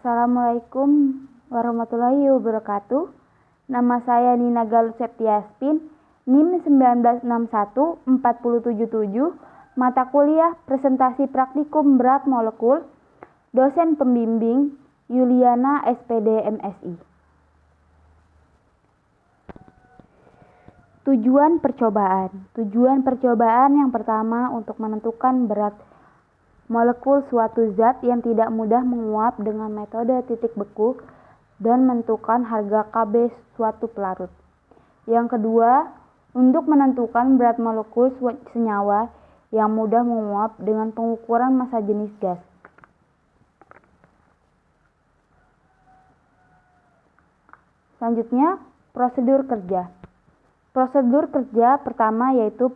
Assalamualaikum warahmatullahi wabarakatuh. Nama saya Nina Galuh Septiaspin, NIM 19614077, mata kuliah presentasi praktikum berat molekul, dosen pembimbing Yuliana SPD MSI. Tujuan percobaan yang pertama untuk menentukan berat molekul suatu zat yang tidak mudah menguap dengan metode titik beku dan menentukan harga Kb suatu pelarut. Yang kedua, untuk menentukan berat molekul senyawa yang mudah menguap dengan pengukuran massa jenis gas. Selanjutnya, prosedur kerja. Prosedur kerja pertama yaitu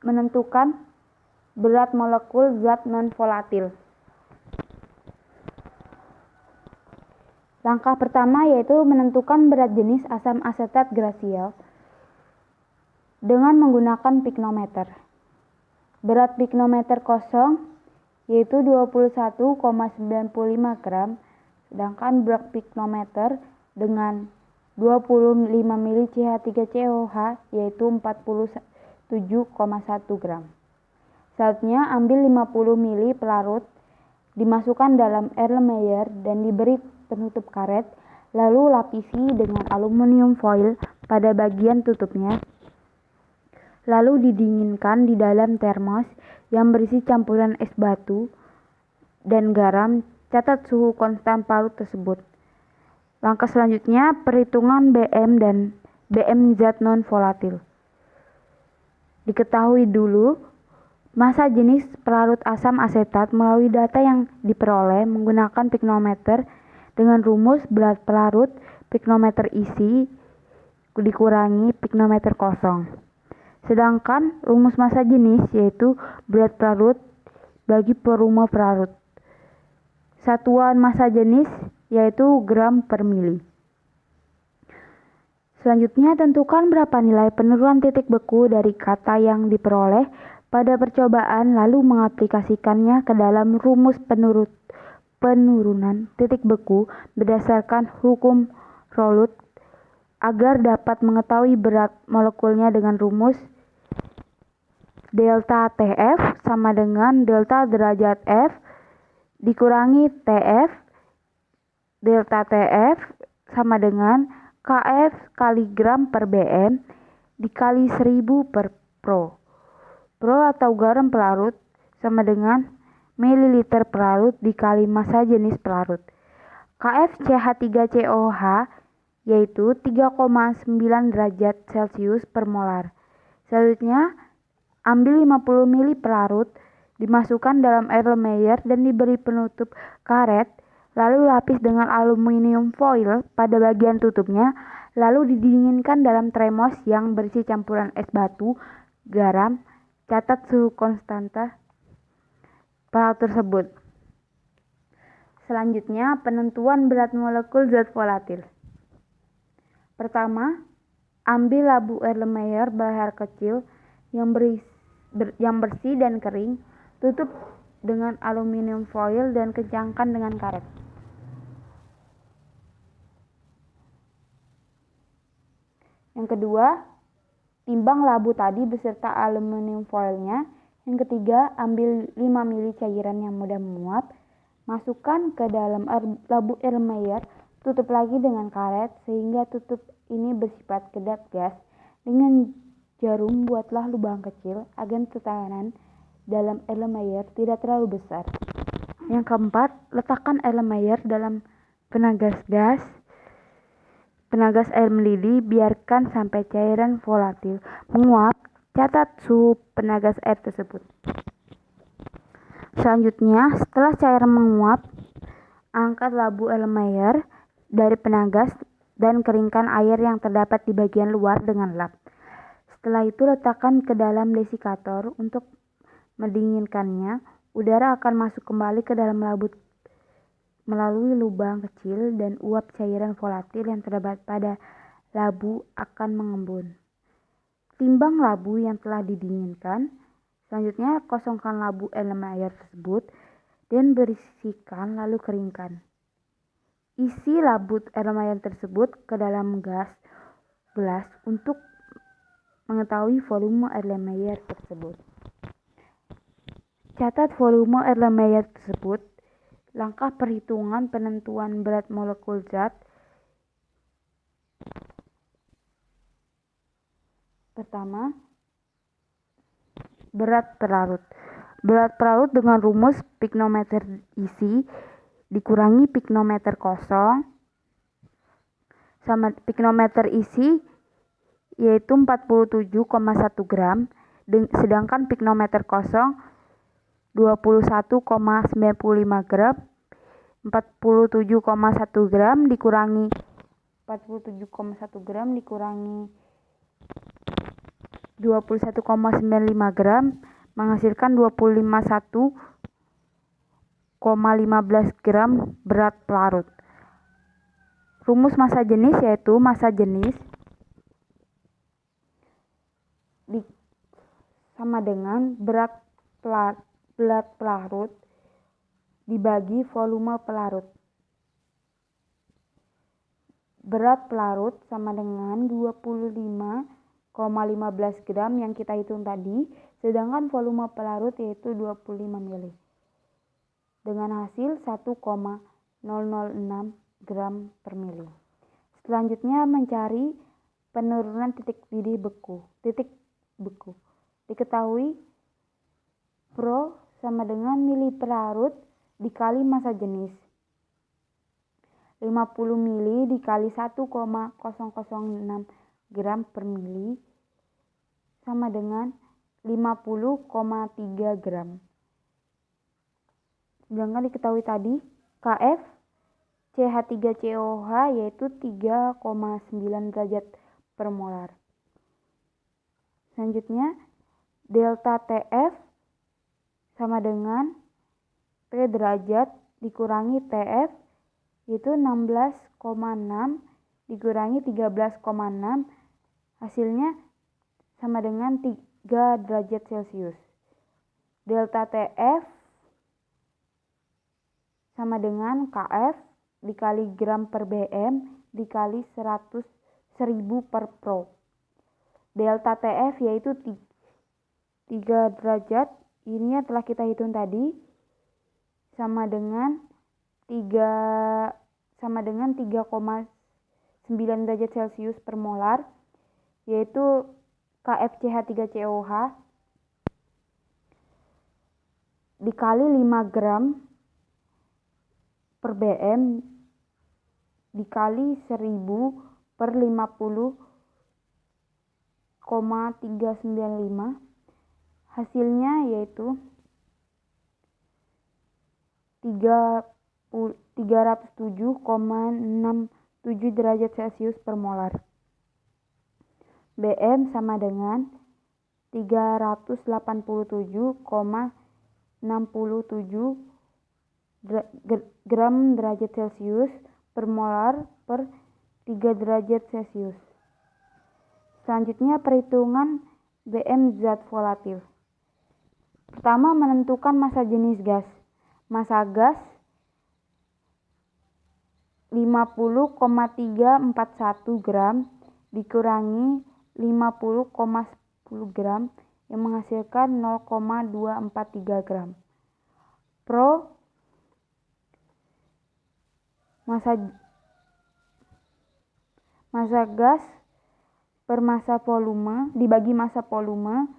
menentukan berat molekul zat non-volatil. Langkah pertama yaitu menentukan berat jenis asam asetat glasial dengan menggunakan piknometer. Berat piknometer kosong yaitu 21,95 gram, sedangkan berat piknometer dengan 25 mili CH3COH yaitu 47,1 gram. Selanjutnya, ambil 50 mili pelarut, dimasukkan dalam Erlenmeyer dan diberi penutup karet, lalu lapisi dengan aluminium foil pada bagian tutupnya, lalu didinginkan di dalam termos yang berisi campuran es batu dan garam. Catat suhu konstan pelarut tersebut. Langkah selanjutnya, perhitungan BM dan BM zat non-volatil. Diketahui dulu massa jenis pelarut asam asetat melalui data yang diperoleh menggunakan piknometer dengan rumus berat pelarut piknometer isi dikurangi piknometer kosong. Sedangkan rumus massa jenis yaitu berat pelarut bagi volume pelarut. Satuan massa jenis yaitu gram per mili. Selanjutnya, tentukan berapa nilai penurunan titik beku dari kata yang diperoleh pada percobaan, lalu mengaplikasikannya ke dalam rumus penurunan titik beku berdasarkan hukum Raoult agar dapat mengetahui berat molekulnya dengan rumus delta TF sama dengan delta derajat F dikurangi TF. Delta TF sama dengan KF kali gram per BM dikali 1000 per Pro. Pro atau garam pelarut sama dengan mililiter pelarut dikali massa jenis pelarut. Kf CH3COH yaitu 3,9 derajat Celcius per molar. Selanjutnya, ambil 50 mili pelarut, dimasukkan dalam Erlenmeyer dan diberi penutup karet, lalu lapis dengan aluminium foil pada bagian tutupnya, lalu didinginkan dalam termos yang berisi campuran es batu, garam. Catat suhu konstanta pelarut tersebut. Selanjutnya, penentuan berat molekul zat volatil. Pertama, ambil labu Erlenmeyer berlayar kecil yang bersih dan kering, tutup dengan aluminium foil dan kencangkan dengan karet. Yang kedua, timbang labu tadi beserta aluminium foilnya. Yang ketiga, ambil 5 mili cairan yang mudah menguap, masukkan ke dalam labu Erlenmeyer, tutup lagi dengan karet sehingga tutup ini bersifat kedap gas. Dengan jarum buatlah lubang kecil agar tekanan dalam Erlenmeyer tidak terlalu besar. Yang keempat, letakkan Erlenmeyer dalam penagas air mendidih, biarkan sampai cairan volatil menguap. Catat suhu penagas air tersebut. Selanjutnya, setelah cairan menguap, angkat labu Erlenmeyer dari penagas dan keringkan air yang terdapat di bagian luar dengan lap. Setelah itu, letakkan ke dalam desikator untuk mendinginkannya. Udara akan masuk kembali ke dalam labu melalui lubang kecil dan uap cairan volatil yang terdapat pada labu akan mengembun. Timbang labu yang telah didinginkan. Selanjutnya, kosongkan labu Erlenmeyer tersebut dan bersihkan lalu keringkan. isi labut air lumayan tersebut ke dalam gelas untuk mengetahui volume air lumayan tersebut. Catat volume air lumayan tersebut. Langkah perhitungan penentuan berat molekul zat. Pertama, berat pelarut. Berat pelarut dengan rumus piknometer isi dikurangi piknometer kosong sama piknometer isi yaitu 47,1 gram, sedangkan piknometer kosong 21,95 gram. 47,1 gram dikurangi 47,1 gram dikurangi 21,95 gram menghasilkan 251,15 gram berat pelarut. Rumus massa jenis yaitu massa jenis sama dengan berat pelarut dibagi volume pelarut. Berat pelarut sama dengan 25,15 gram yang kita hitung tadi, sedangkan volume pelarut yaitu 25 ml. Dengan hasil 1,006 gram per mili. Selanjutnya mencari penurunan titik beku. Diketahui Pro sama dengan mili pelarut dikali massa jenis. 50 mili dikali 1,006 gram per mili sama dengan 50,3 gram. Sedangkan diketahui tadi Kf CH3COH yaitu 3,9 derajat per molar. Selanjutnya delta Tf sama dengan T derajat dikurangi Tf yaitu 16,6 dikurangi 13,6 hasilnya sama dengan 3 derajat Celcius. Delta Tf sama dengan Kf dikali gram per Bm dikali 1000 per Pro. Delta Tf yaitu 3 derajat, ini yang telah kita hitung tadi sama dengan 3,9 derajat Celcius per molar, yaitu KFCH3COH dikali 5 gram per Bm dikali 1000 per 50,395 hasilnya yaitu 307,67 derajat Celcius per molar. Bm sama dengan 387,67 gram derajat Celcius per molar per 3 derajat Celcius. Selanjutnya perhitungan Bm zat volatil. Pertama, menentukan massa jenis gas. Massa gas 50,341 gram dikurangi 50,10 gram yang menghasilkan 0,243 gram. Pro massa gas per massa volume dibagi massa volume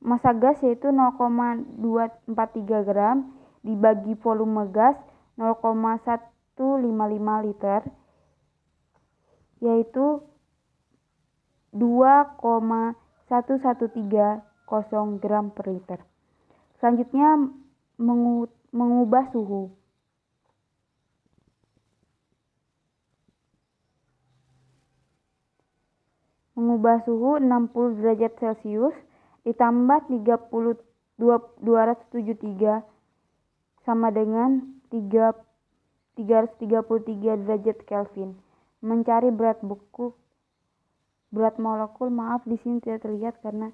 massa gas yaitu 0,243 gram dibagi volume gas 0,155 liter yaitu 2,1130 gram per liter. Selanjutnya mengubah suhu. Mengubah suhu 60 derajat Celcius ditambah 273 sama dengan 333 derajat Kelvin. Mencari berat molekul, maaf di sini tidak terlihat karena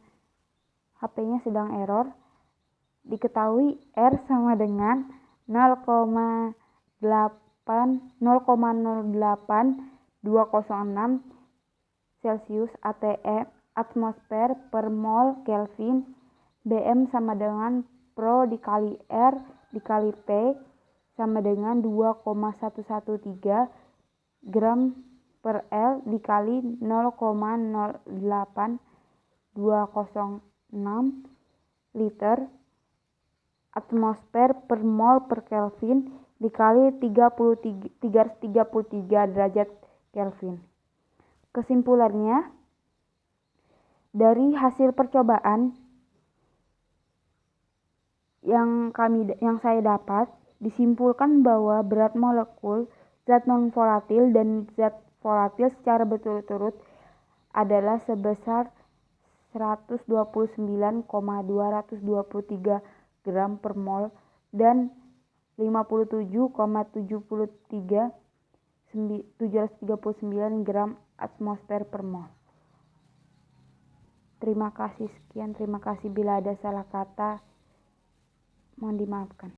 HP-nya sedang error. Diketahui R sama dengan 0,08206 Celsius atm atmosfer per mol Kelvin. Bm sama dengan Pro dikali R dikali T sama dengan 2,113 gram per L dikali 0,08206 liter. Atmosfer per mol per Kelvin dikali 333 derajat Kelvin. Kesimpulannya, dari hasil percobaan yang saya dapat, disimpulkan bahwa berat molekul zat non-volatil dan zat volatil secara berturut-turut adalah sebesar 129,223 gram per mol dan 57,739 gram atmosfer per mol. Terima kasih, sekian. Terima kasih bila ada salah kata, mohon dimaafkan.